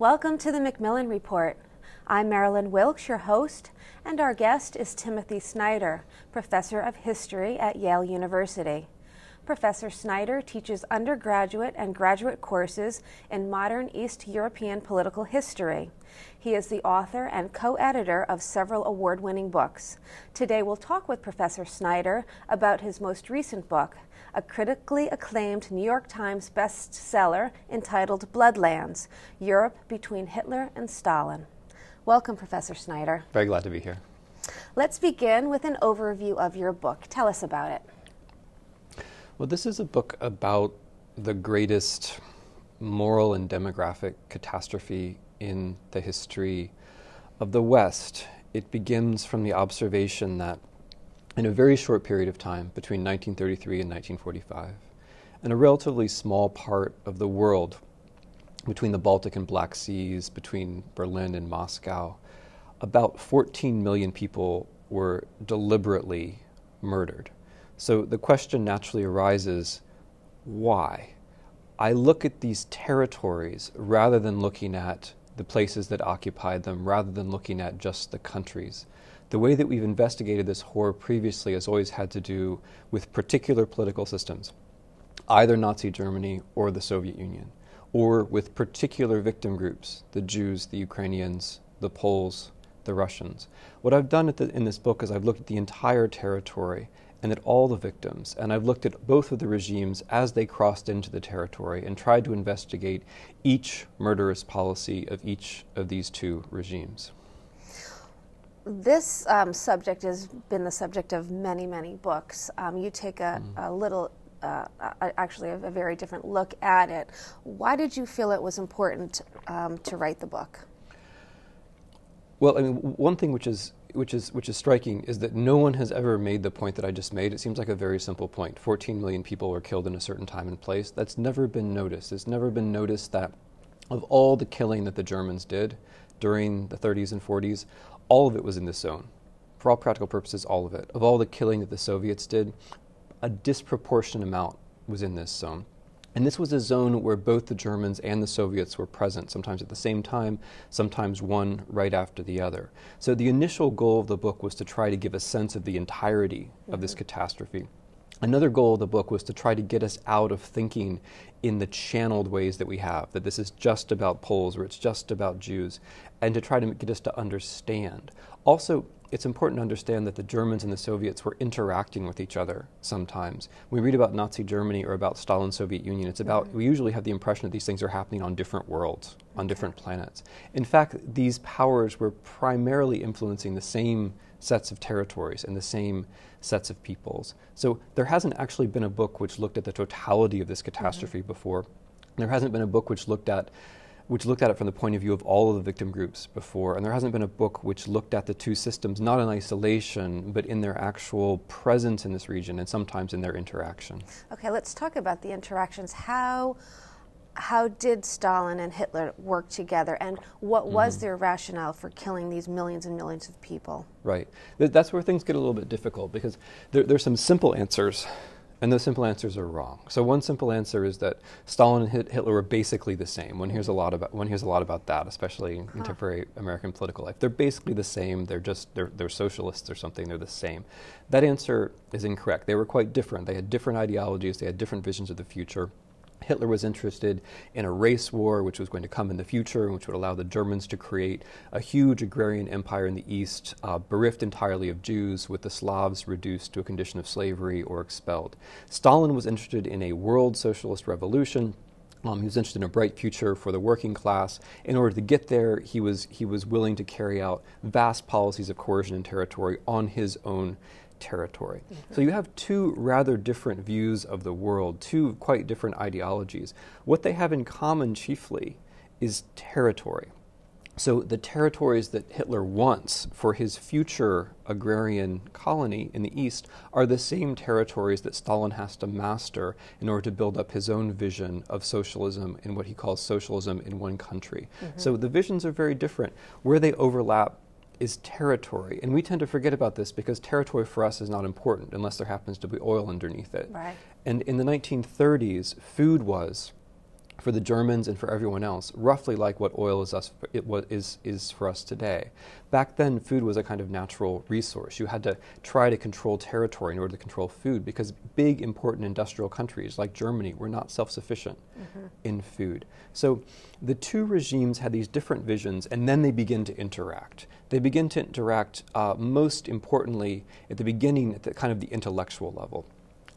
Welcome to the Macmillan Report. I'm Marilyn Wilkes, your host, and our guest is Timothy Snyder, Professor of History at Yale University. Professor Snyder teaches undergraduate and graduate courses in modern East European political history. He is the author and co-editor of several award-winning books. Today we'll talk with Professor Snyder about his most recent book, a critically acclaimed New York Times bestseller entitled Bloodlands, Europe Between Hitler and Stalin. Welcome, Professor Snyder. Very glad to be here. Let's begin with an overview of your book. Tell us about it. Well, this is a book about the greatest moral and demographic catastrophe in the history of the West. It begins from the observation that in a very short period of time, between 1933 and 1945, in a relatively small part of the world, between the Baltic and Black Seas, between Berlin and Moscow, about 14 million people were deliberately murdered. So the question naturally arises, why? I look at these territories rather than looking at the places that occupied them, rather than looking at just the countries. The way that we've investigated this horror previously has always had to do with particular political systems, either Nazi Germany or the Soviet Union, or with particular victim groups, the Jews, the Ukrainians, the Poles, the Russians. What I've done in this book is I've looked at the entire territory and at all the victims, and I've looked at both of the regimes as they crossed into the territory and tried to investigate each murderous policy of each of these two regimes. This subject has been the subject of many, many books. You take actually a very different look at it. Why did you feel it was important to write the book? Well, I mean, one thing which is striking is that no one has ever made the point that I just made. It seems like a very simple point. 14 million people were killed in a certain time and place. That's never been noticed. It's never been noticed that of all the killing that the Germans did during the 30s and 40s, all of it was in this zone. For all practical purposes, all of it. Of all the killing that the Soviets did, a disproportionate amount was in this zone. And this was a zone where both the Germans and the Soviets were present, sometimes at the same time, sometimes one right after the other. So the initial goal of the book was to try to give a sense of the entirety of this catastrophe. Another goal of the book was to try to get us out of thinking in the channeled ways that we have, that this is just about Poles or it's just about Jews, and to try to get us to understand. Also, it's important to understand that the Germans and the Soviets were interacting with each other sometimes. When we read about Nazi Germany or about Stalin's Soviet Union, it's about, we usually have the impression that these things are happening on different worlds, on different planets. In fact, these powers were primarily influencing the same sets of territories and the same sets of peoples. So there hasn't actually been a book which looked at the totality of this catastrophe before. There hasn't been a book which looked at it from the point of view of all of the victim groups before, and there hasn't been a book which looked at the two systems not in isolation, but in their actual presence in this region and sometimes in their interaction. Okay, let's talk about the interactions. How did Stalin and Hitler work together, and what was their rationale for killing these millions and millions of people? Right. That's where things get a little bit difficult, because there's some simple answers, and those simple answers are wrong. So one simple answer is that Stalin and Hitler were basically the same. One hears a lot about that, especially in contemporary American political life. They're basically the same. They're socialists or something. They're the same. That answer is incorrect. They were quite different. They had different ideologies. They had different visions of the future. Hitler was interested in a race war which was going to come in the future and which would allow the Germans to create a huge agrarian empire in the East, bereft entirely of Jews, with the Slavs reduced to a condition of slavery or expelled. Stalin was interested in a world socialist revolution. He was interested in a bright future for the working class. In order to get there, he was willing to carry out vast policies of coercion and territory on his own territory. So you have two rather different views of the world, two quite different ideologies. What they have in common chiefly is territory. So the territories that Hitler wants for his future agrarian colony in the East are the same territories that Stalin has to master in order to build up his own vision of socialism in what he calls socialism in one country. So the visions are very different. Where they overlap is territory. And we tend to forget about this because territory for us is not important unless there happens to be oil underneath it. Right. And in the 1930s, food was for the Germans and for everyone else, roughly like what oil is for us today. Back then, food was a kind of natural resource. You had to try to control territory in order to control food, because big, important industrial countries like Germany were not self-sufficient in food. So the two regimes had these different visions, and then they begin to interact. They begin to interact most importantly at the beginning at the kind of the intellectual level.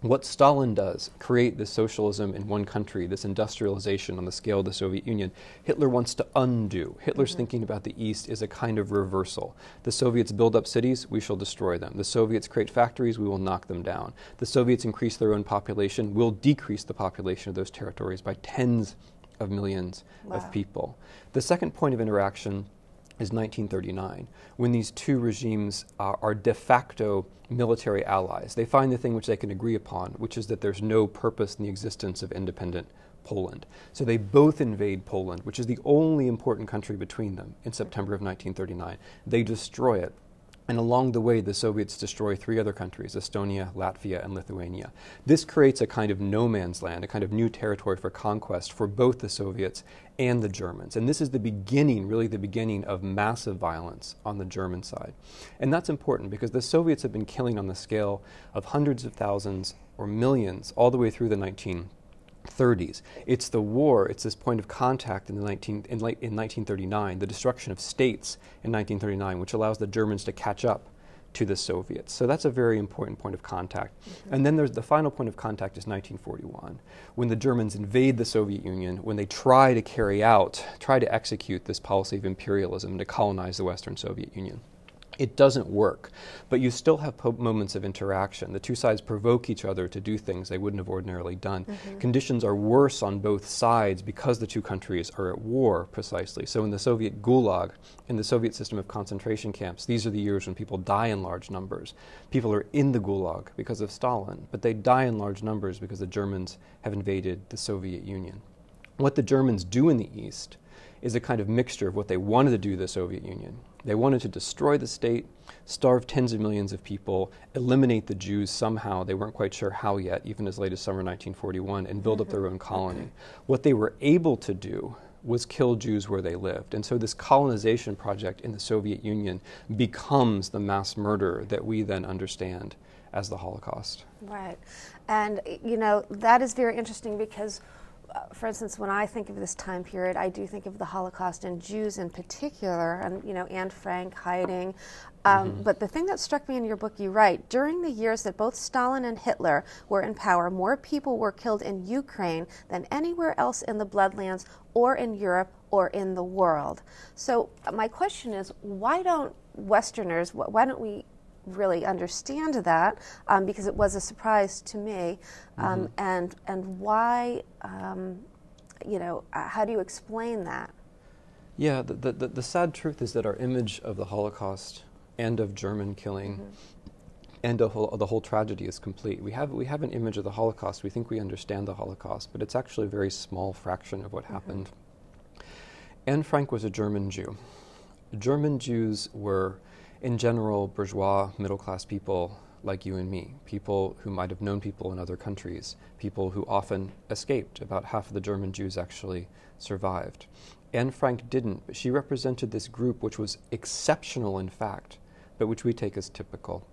What Stalin does, create this socialism in one country, this industrialization on the scale of the Soviet Union, Hitler wants to undo. Hitler's thinking about the East is a kind of reversal. The Soviets build up cities, we shall destroy them. The Soviets create factories, we will knock them down. The Soviets increase their own population, we'll decrease the population of those territories by tens of millions of people. The second point of interaction is 1939, when these two regimes are de facto military allies. They find the thing which they can agree upon, which is that there's no purpose in the existence of independent Poland. So they both invade Poland, which is the only important country between them, in September of 1939. They destroy it. And along the way, the Soviets destroy three other countries, Estonia, Latvia, and Lithuania. This creates a kind of no man's land, a kind of new territory for conquest for both the Soviets and the Germans. And this is the beginning, really the beginning of massive violence on the German side. And that's important because the Soviets have been killing on the scale of hundreds of thousands or millions all the way through the 1930s. It's the war, it's this point of contact in 1939, the destruction of states in 1939, which allows the Germans to catch up to the Soviets. So that's a very important point of contact. And then there's the final point of contact is 1941, when the Germans invade the Soviet Union, when they try to execute this policy of imperialism to colonize the Western Soviet Union. It doesn't work, but you still have moments of interaction. The two sides provoke each other to do things they wouldn't have ordinarily done. Conditions are worse on both sides because the two countries are at war, precisely. So in the Soviet Gulag, in the Soviet system of concentration camps, these are the years when people die in large numbers. People are in the Gulag because of Stalin, but they die in large numbers because the Germans have invaded the Soviet Union. What the Germans do in the East is a kind of mixture of what they wanted to do to the Soviet Union. They wanted to destroy the state, starve tens of millions of people, eliminate the Jews somehow, they weren't quite sure how yet, even as late as summer 1941, and build up their own colony. What they were able to do was kill Jews where they lived. And so this colonization project in the Soviet Union becomes the mass murder that we then understand as the Holocaust. Right. And, you know, that is very interesting because for instance, when I think of this time period, I do think of the Holocaust and Jews in particular, and you know, Anne Frank hiding. But the thing that struck me in your book, you write, during the years that both Stalin and Hitler were in power, more people were killed in Ukraine than anywhere else in the Bloodlands or in Europe or in the world. So my question is, why don't Westerners, why don't we really understand that, because it was a surprise to me, and why, you know, how do you explain that? Yeah, the sad truth is that our image of the Holocaust and of German killing and the whole tragedy is complete. We have an image of the Holocaust. We think we understand the Holocaust, but it's actually a very small fraction of what happened. Anne Frank was a German Jew. German Jews were, in general, bourgeois, middle-class people like you and me, people who might have known people in other countries, people who often escaped. About half of the German Jews actually survived. Anne Frank didn't, but she represented this group which was exceptional in fact, but which we take as typical.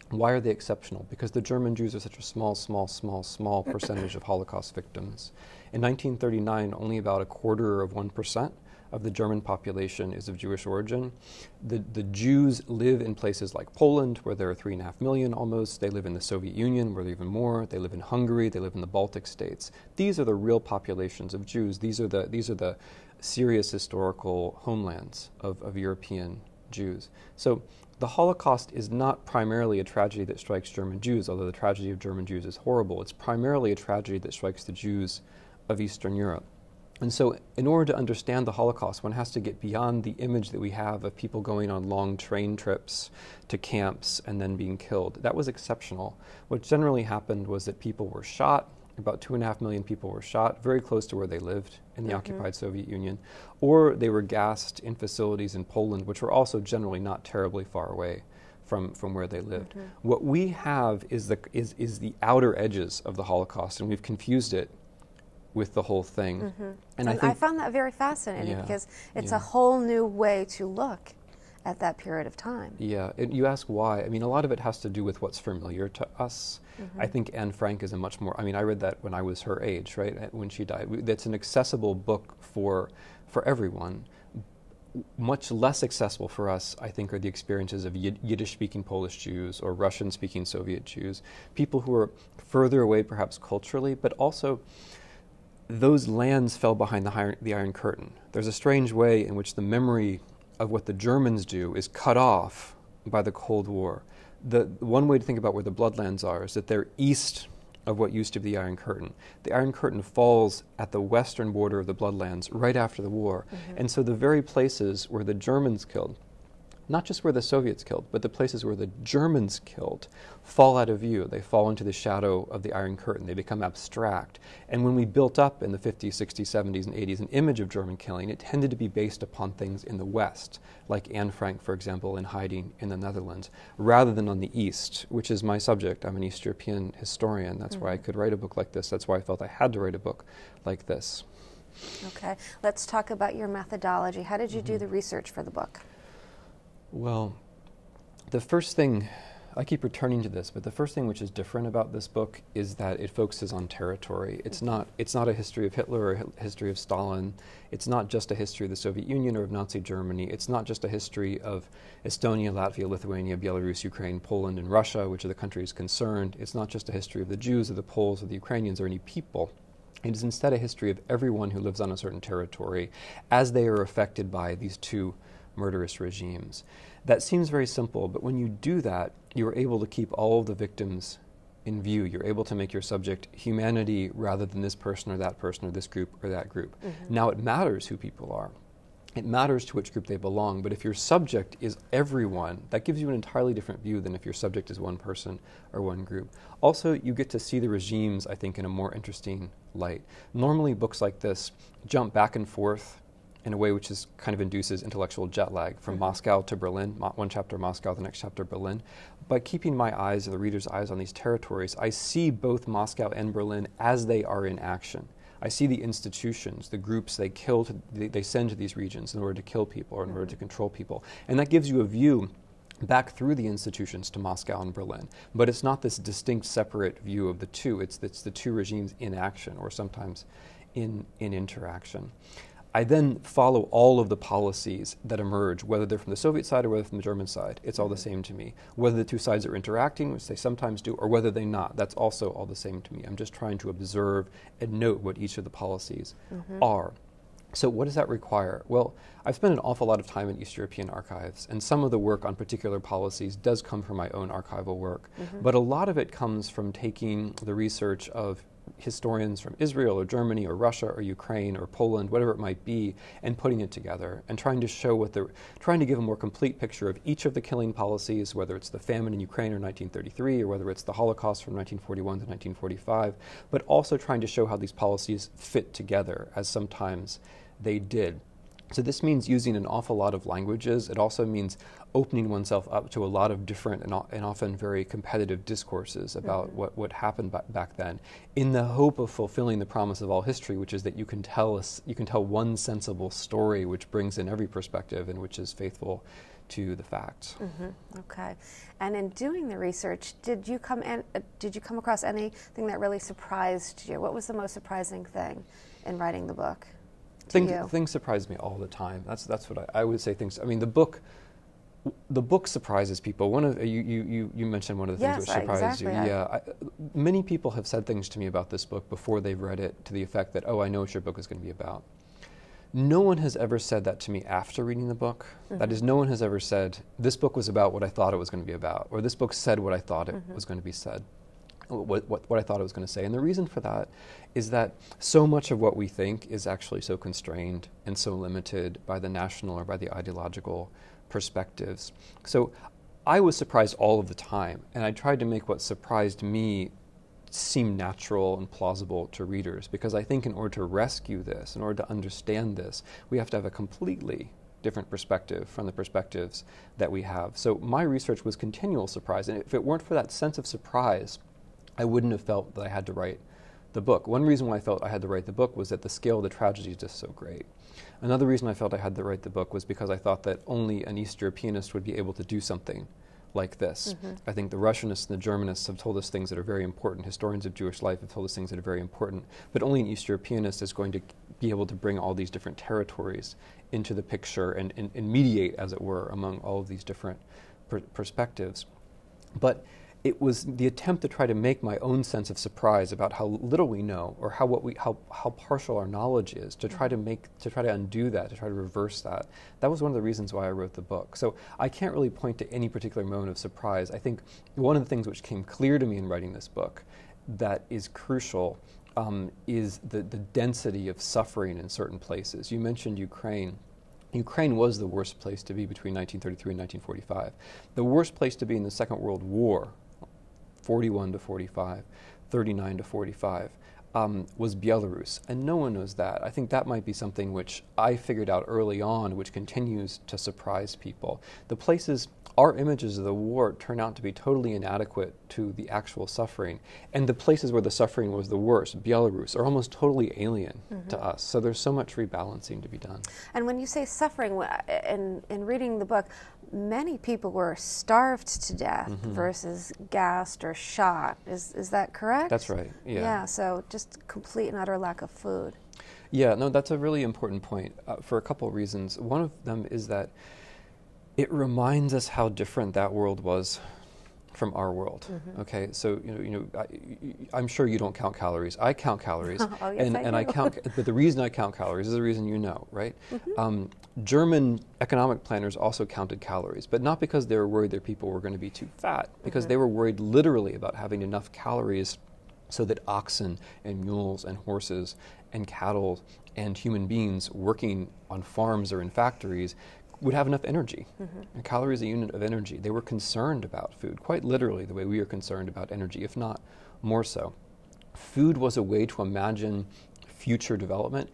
Why are they exceptional? Because the German Jews are such a small percentage of Holocaust victims. In 1939, only about 1/4% of the German population is of Jewish origin. The Jews live in places like Poland, where there are 3.5 million almost. They live in the Soviet Union, where there are even more. They live in Hungary. They live in the Baltic states. These are the real populations of Jews. These are the serious historical homelands of European Jews. So the Holocaust is not primarily a tragedy that strikes German Jews, although the tragedy of German Jews is horrible. It's primarily a tragedy that strikes the Jews of Eastern Europe. And so in order to understand the Holocaust, one has to get beyond the image that we have of people going on long train trips to camps and then being killed. That was exceptional. What generally happened was that people were shot. About 2.5 million people were shot very close to where they lived in the occupied Soviet Union, or they were gassed in facilities in Poland, which were also generally not terribly far away from where they lived. What we have is the outer edges of the Holocaust, and we've confused it with the whole thing. Mm-hmm. And I found that very fascinating because it's a whole new way to look at that period of time. Yeah, you ask why. I mean, a lot of it has to do with what's familiar to us. Mm-hmm. I think Anne Frank is a much more, I mean, I read that when I was her age, right, when she died. That's an accessible book for everyone. Much less accessible for us, I think, are the experiences of Yiddish-speaking Polish Jews or Russian-speaking Soviet Jews, people who are further away perhaps culturally, but also those lands fell behind the Iron Curtain. There's a strange way in which the memory of what the Germans do is cut off by the Cold War. The one way to think about where the Bloodlands are is that they're east of what used to be the Iron Curtain. The Iron Curtain falls at the western border of the Bloodlands right after the war. Mm-hmm. And so the very places where the Germans killed, not just where the Soviets killed, but the places where the Germans killed, fall out of view. They fall into the shadow of the Iron Curtain. They become abstract. And when we built up in the 50s, 60s, 70s, and 80s an image of German killing, it tended to be based upon things in the West, like Anne Frank, for example, in hiding in the Netherlands, rather than on the East, which is my subject. I'm an East European historian. That's why I could write a book like this. That's why I felt I had to write a book like this. Okay. Let's talk about your methodology. How did you do the research for the book? Well, the first thing, I keep returning to this, but the first thing which is different about this book is that it focuses on territory. It's not a history of Hitler or a history of Stalin. It's not just a history of the Soviet Union or of Nazi Germany. It's not just a history of Estonia, Latvia, Lithuania, Belarus, Ukraine, Poland, and Russia, which are the countries concerned. It's not just a history of the Jews or the Poles or the Ukrainians or any people. It is instead a history of everyone who lives on a certain territory as they are affected by these two murderous regimes. That seems very simple, but when you do that, you're able to keep all of the victims in view. You're able to make your subject humanity rather than this person or this group or that group. Mm-hmm. Now it matters who people are. It matters to which group they belong, but if your subject is everyone, that gives you an entirely different view than if your subject is one person or one group. Also, you get to see the regimes, I think, in a more interesting light. Normally, books like this jump back and forth in a way which is kind of induces intellectual jet lag from Moscow to Berlin, one chapter Moscow, the next chapter Berlin. By keeping my eyes, or the reader's eyes, on these territories, I see both Moscow and Berlin as they are in action. I see the institutions, the groups they send to these regions in order to kill people or in order to control people. And that gives you a view back through the institutions to Moscow and Berlin. But it's not this distinct, separate view of the two. It's the two regimes in action, or sometimes in interaction. I then follow all of the policies that emerge, whether they're from the Soviet side or whether from the German side. It's all the same to me. Whether the two sides are interacting, which they sometimes do, or whether they're not, that's also all the same to me. I'm just trying to observe and note what each of the policies are. So what does that require? Well, I've spent an awful lot of time in East European archives, and some of the work on particular policies does come from my own archival work. But a lot of it comes from taking the research of historians from Israel or Germany or Russia or Ukraine or Poland, whatever it might be, and putting it together and trying to show trying to give a more complete picture of each of the killing policies, whether it's the famine in Ukraine or 1933 or whether it's the Holocaust from 1941 to 1945, but also trying to show how these policies fit together, as sometimes they did. So this means using an awful lot of languages. It also means opening oneself up to a lot of different and often very competitive discourses about what happened back then, in the hope of fulfilling the promise of all history, which is that you can tell one sensible story which brings in every perspective and which is faithful to the facts. Okay. And in doing the research, did you come across anything that really surprised you? What was the most surprising thing in writing the book? Things surprise me all the time. That's what I would say. Things. I mean, the book surprises people. One of you mentioned one of the things which surprised you. Yeah, many people have said things to me about this book before they've read it, to the effect that, oh, I know what your book is going to be about. No one has ever said that to me after reading the book. That is, no one has ever said, this book was about what I thought it was going to be about, or this book said what I thought it was going to be said. What I thought I was going to say. And the reason for that is that so much of what we think is actually so constrained and so limited by the national or by the ideological perspectives. So I was surprised all of the time, and I tried to make what surprised me seem natural and plausible to readers, because I think in order to rescue this, in order to understand this, we have to have a completely different perspective from the perspectives that we have. So my research was continual surprise, and if it weren't for that sense of surprise, I wouldn't have felt that I had to write the book. One reason why I felt I had to write the book was that the scale of the tragedy is just so great. Another reason I felt I had to write the book was because I thought that only an East Europeanist would be able to do something like this. I think the Russianists and the Germanists have told us things that are very important. Historians of Jewish life have told us things that are very important. But only an East Europeanist is going to be able to bring all these different territories into the picture and mediate, as it were, among all of these different perspectives. But it was the attempt to try to make my own sense of surprise about how little we know, or how partial our knowledge is, to try to undo that, to try to reverse that. That was one of the reasons why I wrote the book. So I can't really point to any particular moment of surprise. I think one of the things which came clear to me in writing this book that is crucial is the density of suffering in certain places. You mentioned Ukraine. Ukraine was the worst place to be between 1933 and 1945. The worst place to be in the Second World War, 41 to 45, 39 to 45, was Belarus. And no one knows that. I think that might be something which I figured out early on, which continues to surprise people. The places, our images of the war turn out to be totally inadequate to the actual suffering. And the places where the suffering was the worst, Belarus, are almost totally alien to us. So there's so much rebalancing to be done. And when you say suffering, in reading the book, many people were starved to death versus gassed or shot. Is that correct? That's right, yeah. Yeah, so just complete and utter lack of food. Yeah, no, that's a really important point for a couple of reasons. One of them is that it reminds us how different that world was from our world. Okay, so I'm sure you don't count calories. I count calories, oh, yes, and I count. But the reason I count calories is the reason you know, right? German economic planners also counted calories, but not because they were worried their people were going to be too fat, because they were worried literally about having enough calories so that oxen and mules and horses and cattle and human beings working on farms or in factories would have enough energy. A calorie is a unit of energy. They were concerned about food, quite literally the way we are concerned about energy, if not more so. Food was a way to imagine future development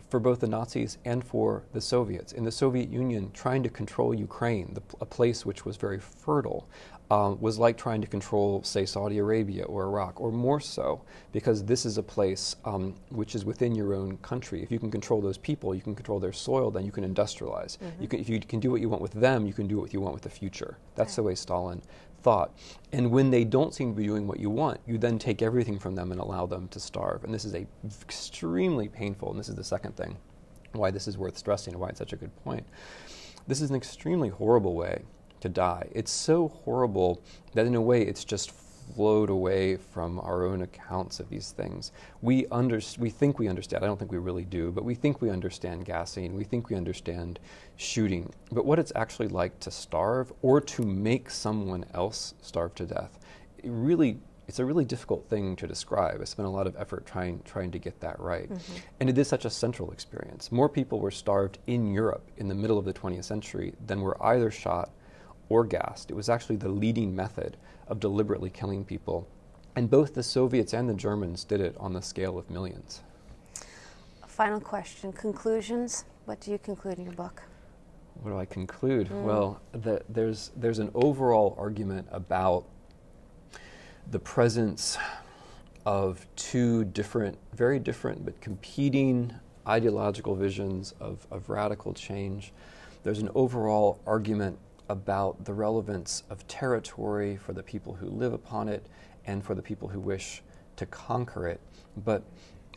for both the Nazis and for the Soviets. In the Soviet Union, trying to control Ukraine, a place which was very fertile, was like trying to control, say, Saudi Arabia or Iraq, or more so, because this is a place which is within your own country. If you can control those people, you can control their soil, then you can industrialize. If you can do what you want with them, you can do what you want with the future. That's the way Stalin thought. And when they don't seem to be doing what you want, you then take everything from them and allow them to starve. And this is extremely painful, and this is the second thing, why this is worth stressing and why it's such a good point. This is an extremely horrible way to die. It's so horrible that in a way it's just flowed away from our own accounts of these things. We think we understand, I don't think we really do, but we think we understand gassing, we think we understand shooting. But what it's actually like to starve or to make someone else starve to death, it's a really difficult thing to describe. I spent a lot of effort trying to get that right. And it is such a central experience. More people were starved in Europe in the middle of the 20th century than were either shot or gassed. It was actually the leading method of deliberately killing people. And both the Soviets and the Germans did it on the scale of millions. Final question, conclusions. What do you conclude in your book? What do I conclude? Well, there's an overall argument about the presence of two very different but competing ideological visions of radical change. There's an overall argument about the relevance of territory for the people who live upon it and for the people who wish to conquer it.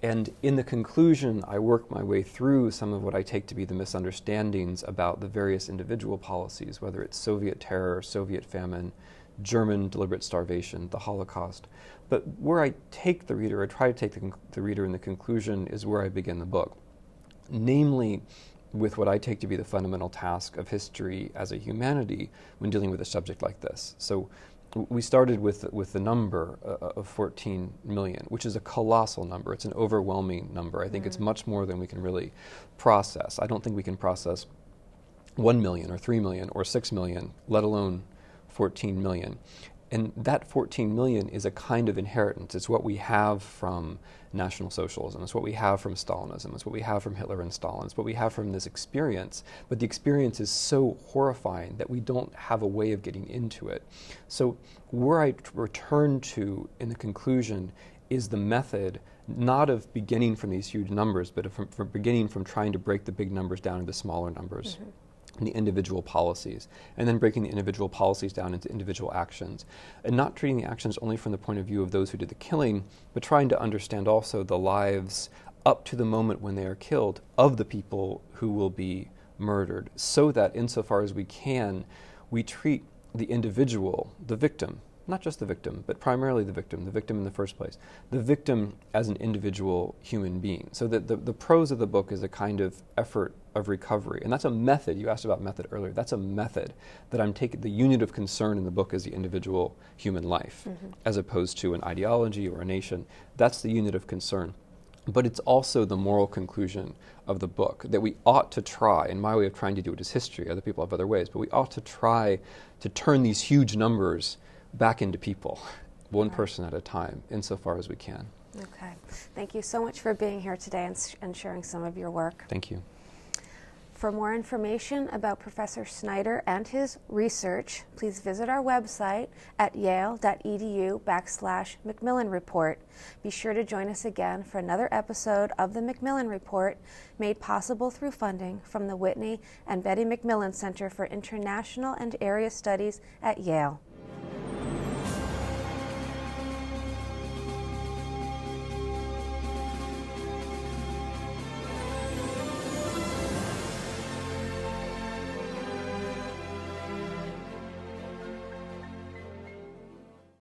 And in the conclusion, I work my way through some of what I take to be the misunderstandings about the various individual policies, whether it's Soviet terror, Soviet famine, German deliberate starvation, the Holocaust. But where I take the reader, I try to take the reader in the conclusion, is where I begin the book. Namely, with what I take to be the fundamental task of history as a humanity when dealing with a subject like this. So we started with the number of 14 million, which is a colossal number. It's an overwhelming number. I think it's much more than we can really process. I don't think we can process 1 million or 3 million or 6 million, let alone 14 million. And that 14 million is a kind of inheritance. It's what we have from National Socialism. It's what we have from Stalinism. It's what we have from Hitler and Stalin. It's what we have from this experience. But the experience is so horrifying that we don't have a way of getting into it. So where I return to in the conclusion is the method, not of beginning from these huge numbers, but from beginning from trying to break the big numbers down into smaller numbers. And the individual policies, and then breaking the individual policies down into individual actions, and not treating the actions only from the point of view of those who did the killing, but trying to understand also the lives up to the moment when they are killed of the people who will be murdered, so that insofar as we can, we treat the individual, the victim, not just the victim, but primarily the victim in the first place, the victim as an individual human being. So that the prose of the book is a kind of effort of recovery. And that's a method. You asked about method earlier. That's a method that I'm taking. The unit of concern in the book is the individual human life, as opposed to an ideology or a nation. That's the unit of concern. But it's also the moral conclusion of the book, that we ought to try, and my way of trying to do it is history, other people have other ways, but we ought to try to turn these huge numbers back into people, one person at a time, insofar as we can. Okay. Thank you so much for being here today and sharing some of your work. Thank you. For more information about Professor Snyder and his research, please visit our website at yale.edu/Macmillan Report. Be sure to join us again for another episode of the Macmillan Report, made possible through funding from the Whitney and Betty Macmillan Center for International and Area Studies at Yale.